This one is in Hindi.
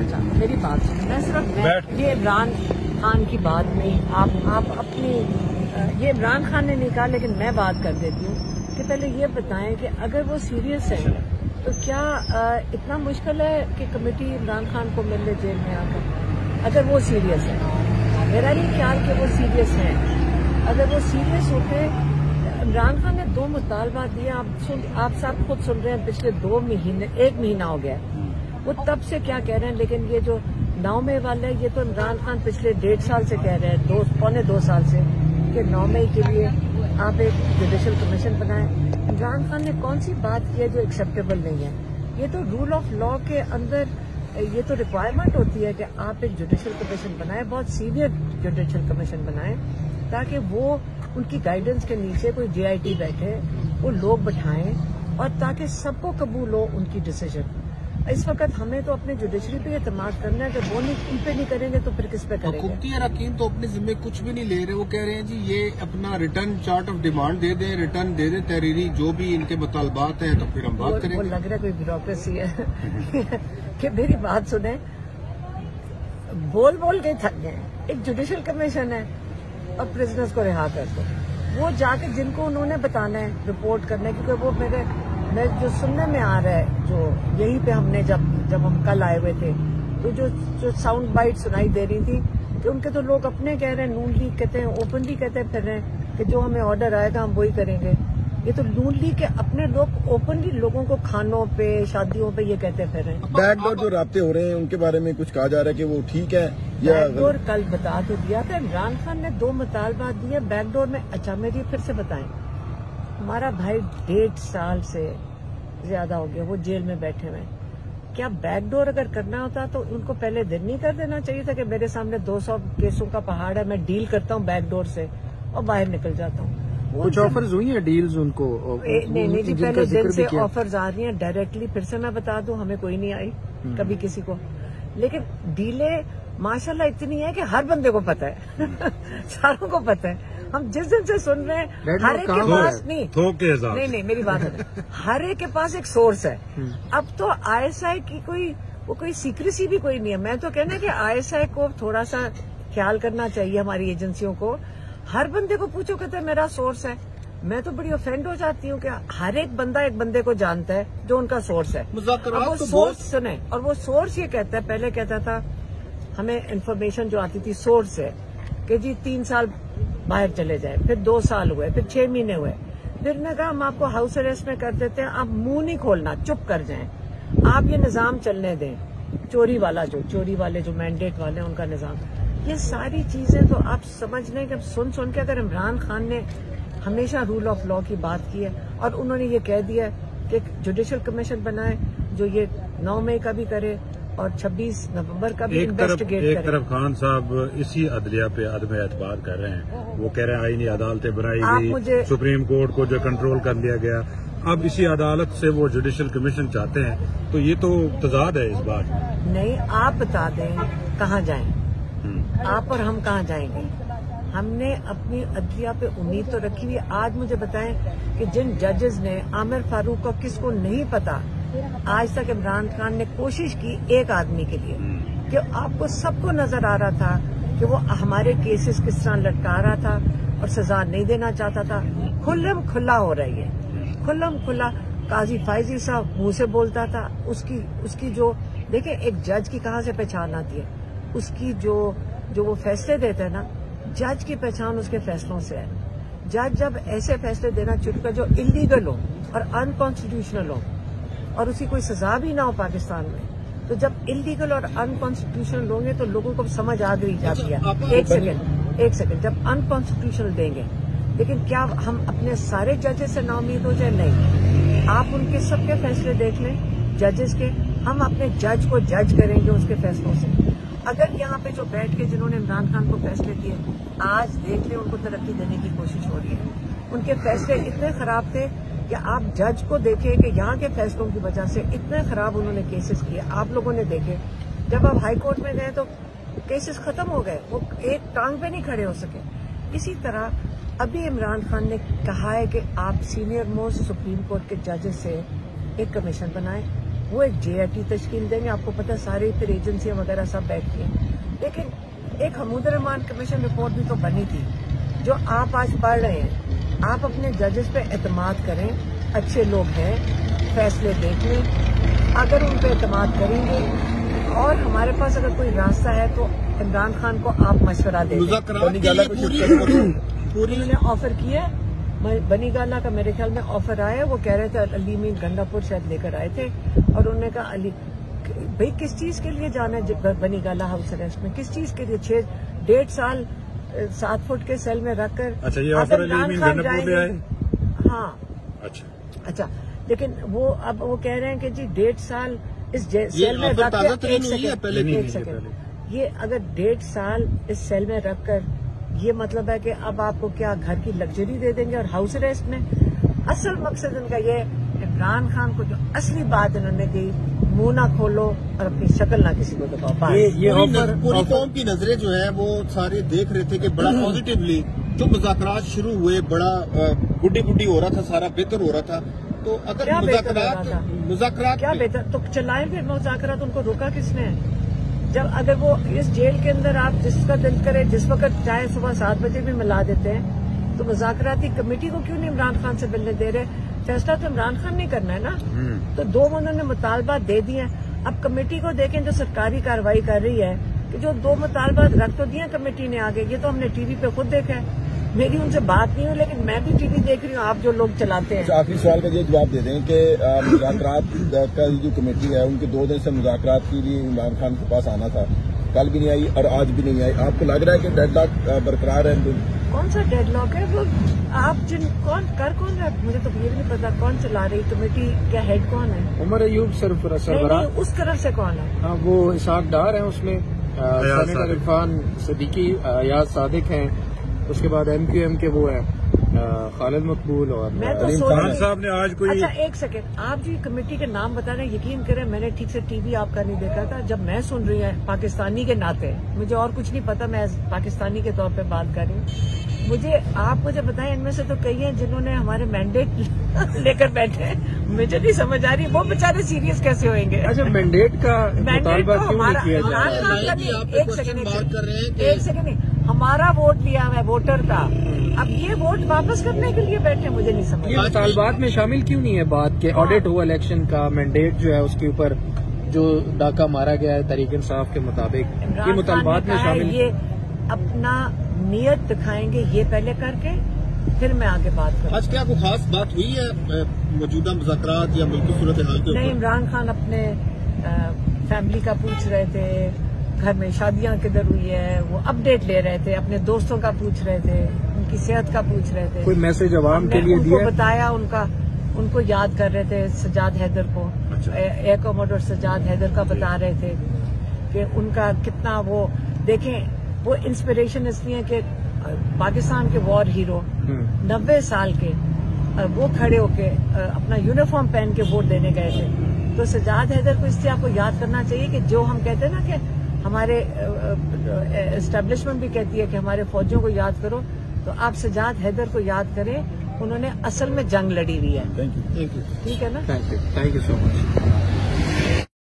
चाहता, मेरी बात सुनो, मैं सिर्फ ये इमरान खान की बात नहीं, आप अपनी ये इमरान खान ने नहीं कहा, लेकिन मैं बात कर देती हूँ कि पहले ये बताएं कि अगर वो सीरियस है तो क्या इतना मुश्किल है कि कमेटी इमरान खान को मिल ले जेल में आकर? अगर वो सीरियस है, मेरा नहीं ख्याल कि वो सीरियस है। अगर वो सीरियस होते, इमरान खान ने 2 मुतालबात दिए, आप सब खुद सुन रहे हैं, पिछले 2 महीने 1 महीना हो गया, वो तब से क्या कह रहे हैं। लेकिन ये जो 9 मई वाले, ये तो इमरान खान पिछले 1.5 साल से कह रहे हैं, पौने 2 साल से, कि 9 मई के लिए आप एक जुडिशल कमीशन बनाएं। इमरान खान ने कौन सी बात की है जो एक्सेप्टेबल नहीं है? ये तो रूल ऑफ लॉ के अंदर ये तो रिक्वायरमेंट होती है कि आप एक जुडिशल कमीशन बनाएं, बहुत सीनियर जुडिशल कमीशन बनाएं, ताकि वो उनकी गाइडेंस के नीचे कोई जीआईटी बैठे, वो लोग बैठाएं, और ताकि सबको कबूल हो उनकी डिसीजन। इस वक्त हमें तो अपने जुडिशरी पे एतमाद करना है, कि वो नहीं, उन पे नहीं करेंगे तो फिर किस पे करेंगे? हुकूमती अरकान तो अपने जिम्मे कुछ भी नहीं ले रहे, वो कह रहे हैं जी ये अपना रिटर्न चार्ट ऑफ डिमांड दे दें, रिटर्न दे दें, तहरीरी जो भी इनके मुतालबात हैं, तो फिर हम बात करेंगे। वो लग रहा है कोई ब्यूरोक्रेसी है कि मेरी बात सुने, बोल बोल के थक गए। एक जुडिशल कमीशन है और प्रिजनर्स को रिहा कर दो, वो जाके जिनको उन्होंने बताना है रिपोर्ट करना है, क्योंकि वो मैं जो सुनने में आ रहा है, जो यहीं पे हमने जब हम कल आए हुए थे, तो जो साउंड बाइट सुनाई दे रही थी कि उनके तो लोग अपने कह रहे हैं, नून लीग कहते हैं, ओपनली कहते हैं फिर रहे हैं कि जो हमें ऑर्डर आएगा हम वही करेंगे। ये तो नून लीग के अपने लोग ओपनली लोगों को खानों पे, शादियों पे ये कहते फिर रहे हैं। बैकडोर जो राब्ते हो रहे हैं उनके बारे में कुछ कहा जा रहा है कि वो ठीक है या बैकडोर? कल बता तो दिया था, इमरान खान ने 2 मुतालबात दिए बैकडोर में। अच्छा मेरी फिर से बताएं, हमारा भाई 1.5 साल से ज्यादा हो गया वो जेल में बैठे हुए, क्या बैकडोर अगर करना होता तो उनको पहले दिन नहीं कर देना चाहिए था कि मेरे सामने 200 केसों का पहाड़ है, मैं डील करता हूँ बैकडोर से और बाहर निकल जाता हूँ? कुछ ऑफर्स हुई हैं, डील्स उनको? नहीं जी, पहले दिन से ऑफर्स आ रही हैं डायरेक्टली। फिर से मैं बता दूं, हमें कोई नहीं आई कभी किसी को, लेकिन डीलें माशाल्लाह इतनी है कि हर बंदे को पता है सारों को पता है। हम जिस दिन से सुन रहे हैं, हर एक के पास नहीं मेरी बात है, हर एक के पास एक सोर्स है। अब तो आईएसआई की कोई सीक्रेसी भी कोई नहीं है। मैं तो कहना कि आईएसआई को थोड़ा सा ख्याल करना चाहिए, हमारी एजेंसियों को। हर बंदे को पूछो, कहते हैं मेरा सोर्स है। मैं तो बड़ी ऑफेंड हो जाती हूँ कि हर एक बंदा एक बंदे को जानता है जो उनका सोर्स है। वो सोर्स सुने, और वो सोर्स ये कहता है, पहले कहता था हमें इन्फॉर्मेशन जो आती थी सोर्स है कि जी 3 साल बाहर चले जाए, फिर 2 साल हुए, फिर 6 महीने हुए, फिर ने कहा हम आपको हाउस अरेस्ट में कर देते हैं, आप मुंह नहीं खोलना, चुप कर जाएं, आप ये निजाम चलने दें, चोरी वाले जो मैंडेट वाले हैं उनका निजाम। ये सारी चीजें तो आप समझ लें कि सुन के अगर इमरान खान ने हमेशा रूल ऑफ लॉ की बात की है और उन्होंने ये कह दिया कि जुडिशल कमीशन बनाए जो ये 9 मई का भी करे और 26 नवंबर का भी इन्वेस्टिगेट करे। एक तरफ खान साहब इसी अदलिया पे अदम एतबार कर रहे हैं, वो कह रहे हैं आईनी अदालतें बनाई गई, सुप्रीम कोर्ट को जो कंट्रोल कर लिया गया, अब इसी अदालत से वो जुडिशल कमीशन चाहते हैं, तो ये तो तजाद है इस बार। नहीं, आप बता दें कहाँ जाएं, आप और हम कहाँ जाएंगे? हमने अपनी अदलिया पे उम्मीद तो रखी हुई। आज मुझे बताएं कि जिन जजेस ने आमिर फारूक को, किसको नहीं पता आज तक इमरान खान ने कोशिश की एक आदमी के लिए कि आपको सबको नजर आ रहा था कि वो हमारे केसेस किस तरह लटका रहा था और सजा नहीं देना चाहता था। खुल्लम खुल्ला हो रही है, खुल्लम खुल्ला। काजी फायजी साहब मुंह से बोलता था, उसकी जो देखिए एक जज की कहाँ से पहचान आती है, उसकी जो वो फैसले देते हैं ना, जज की पहचान उसके फैसलों से है। जज जब ऐसे फैसले देना चुटका जो इलीगल हो और अनकॉन्स्टिट्यूशनल हो और उसकी कोई सजा भी ना हो पाकिस्तान में, तो जब इलीगल और अनकॉन्स्टिट्यूशनल होंगे तो लोगों को समझ आ गई जाती है। एक सेकंड, जब अनकॉन्स्टिट्यूशनल देंगे, लेकिन क्या हम अपने सारे जजेस से नाउम्मीद हो जाए? नहीं, आप उनके सबके फैसले देख लें जजेस के, हम अपने जज को जज करेंगे उसके फैसलों से। अगर यहाँ पे जो बैठ के जिन्होंने इमरान खान को फैसले दिए, आज देख लें उनको तरक्की देने की कोशिश हो रही है। उनके फैसले इतने खराब थे कि आप जज को देखें कि यहाँ के फैसलों की वजह से इतने खराब उन्होंने केसेस किए। आप लोगों ने देखे, जब आप हाई कोर्ट में गए तो केसेस खत्म हो गए, वो एक टांग पे नहीं खड़े हो सके। इसी तरह अभी इमरान खान ने कहा है कि आप सीनियर मोस्ट सुप्रीम कोर्ट के जजेस से एक कमीशन बनाएं वो एक JIT तश्कील देंगे। आपको पता सारी फिर एजेंसियां वगैरह सब बैठती हैं। लेकिन एक हमीद रहमान कमीशन रिपोर्ट भी तो बनी थी जो आप आज पढ़ रहे हैं। आप अपने जजेस पे एतमाद करें, अच्छे लोग हैं, फैसले देख लें। अगर उन पे एतमाद करेंगे और हमारे पास अगर कोई रास्ता है तो इमरान खान को आप मशवरा दें। उन्होंने ऑफर किया, बनी गाला का मेरे ख्याल में ऑफर आया। वो कह रहे थे अली मीन गंडापुर शायद लेकर आए थे और उन्होंने कहा अली भाई किस चीज के लिए जाना है बनी गाला हाउस अरेस्ट में, किस चीज के लिए 1.5 साल 7 फुट के सेल में रखकर। अच्छा, ये ऑफर अली मीन गंडापुर ले आए। हाँ अच्छा, लेकिन वो अब वो कह रहे हैं कि जी 1.5 साल इस सेल में रखकर, एक सेकंड, ये अगर 1.5 साल इस सेल में रखकर, ये मतलब है कि अब आपको क्या घर की लग्जरी दे देंगे और हाउस अरेस्ट में। असल मकसद इनका ये इमरान खान को जो असली बात इन्होंने की, मुंह ना खोलो और अपनी शक्ल ना किसी को दिखाओ। ये पूरी कौम की नजरें जो है वो सारे देख रहे थे कि बड़ा पॉजिटिवली जो मुज़ाकरात शुरू हुए, बड़ा गुड्डी गुड्डी हो रहा था, सारा बेहतर हो रहा था। तो अगर मुज़ाकरात क्या बेहतर तो चलाएं फिर मुज़ाकरात, उनको रोका किसने? जब अगर वो इस जेल के अंदर आप जिसका दिल करे जिस वक्त चाहे सुबह 7 बजे भी मिला देते हैं, तो मुज़ाकराती कमेटी को क्यों नहीं इमरान खान से मिलने दे रहे? फैसला तो इमरान खान नहीं करना है ना। तो 2 उन्होंने मुतालबात दे दिए। अब कमेटी को देखें जो सरकारी कार्रवाई कर रही है कि जो 2 मुतालबात रख तो दिए कमेटी ने आगे। ये तो हमने टीवी पे खुद देखा है। मेरी उनसे बात नहीं हुई लेकिन मैं भी टीवी देख रही हूँ, आप जो लोग चलाते हैं। आखिरी सवाल का ये जवाब दे दें कि मुज़ाकरात का जो कमेटी है उनके 2 दिन से मुज़ाकरात के लिए इमरान खान के पास आना था, कल भी नहीं आई और आज भी नहीं आई। आपको लग रहा है कि डेडलॉक बरकरार है? कौन सा डेडलॉक है वो? आप कौन रहा है मुझे तो ये भी नहीं पता। कौन चला रही कमेटी? क्या हेड कौन है? उमर अयूब सरबराह। उस तरफ से कौन है? हाँ, वो इसाक डार है उसमें, सेनेटर इरफान सिद्दीकी, याद सादिक हैं, उसके बाद MQM के वो है खालिद मकबूल और खान साहब ने आज कोई। अच्छा एक सेकंड, आप जो कमेटी के नाम बता रहे हैं, यकीन करें मैंने ठीक से टीवी आपका नहीं देखा था। जब मैं सुन रही हूँ पाकिस्तानी के नाते, मुझे और कुछ नहीं पता, मैं पाकिस्तानी के तौर पे बात कर रही हूँ। आप मुझे बताएं, इनमें से तो कई हैं जिन्होंने हमारे मैंडेट लेकर बैठे हैं। मुझे नहीं समझ आ रही वो बेचारे सीरियस कैसे होंगे। अच्छा, मैंडेट का मुतालबा क्यों नहीं किया जा रहा है? एक सेकंड, हमारा वोट लिया है वोटर का, अब ये वोट वापस करने के लिए बैठे, मुझे नहीं समझ। ये मुतालबात में शामिल क्यों नहीं है बात के ऑडिट हुआ इलेक्शन का मैंडेट जो है उसके ऊपर जो डाका मारा गया है तहरीक इंसाफ के मुताबिक, ये मुतालबात में शामिल। ये अपना नियत दिखाएंगे ये पहले करके, फिर मैं आगे बात करूँ। आज क्या कोई खास बात हुई है मौजूदा मुज़ाकरात या मुल्की सूरत हाल के ऊपर? नहीं, इमरान खान अपने फैमिली का पूछ रहे थे, घर में शादियां किधर हुई है वो अपडेट ले रहे थे, अपने दोस्तों का पूछ रहे थे, उनकी सेहत का पूछ रहे थे। कोई मैसेज अवाम के लिए दिया? बताया, उनको याद कर रहे थे सजाद हैदर को। एयर कमोडोर सजाद हैदर का बता रहे थे कि उनका कितना वो देखें, वो इंस्पिरेशन इसलिए कि पाकिस्तान के वॉर हीरो 90 साल के वो खड़े होके अपना यूनिफॉर्म पहन के वोट देने गए थे। तो सजाद हैदर को इससे आपको याद करना चाहिए कि जो हम कहते हैं ना कि हमारे एस्टेब्लिशमेंट भी कहती है कि हमारे फौजियों को याद करो, तो आप सजाद हैदर को याद करें, उन्होंने असल में जंग लड़ी हुई है। Thank you. ठीक है ना? Thank you so much.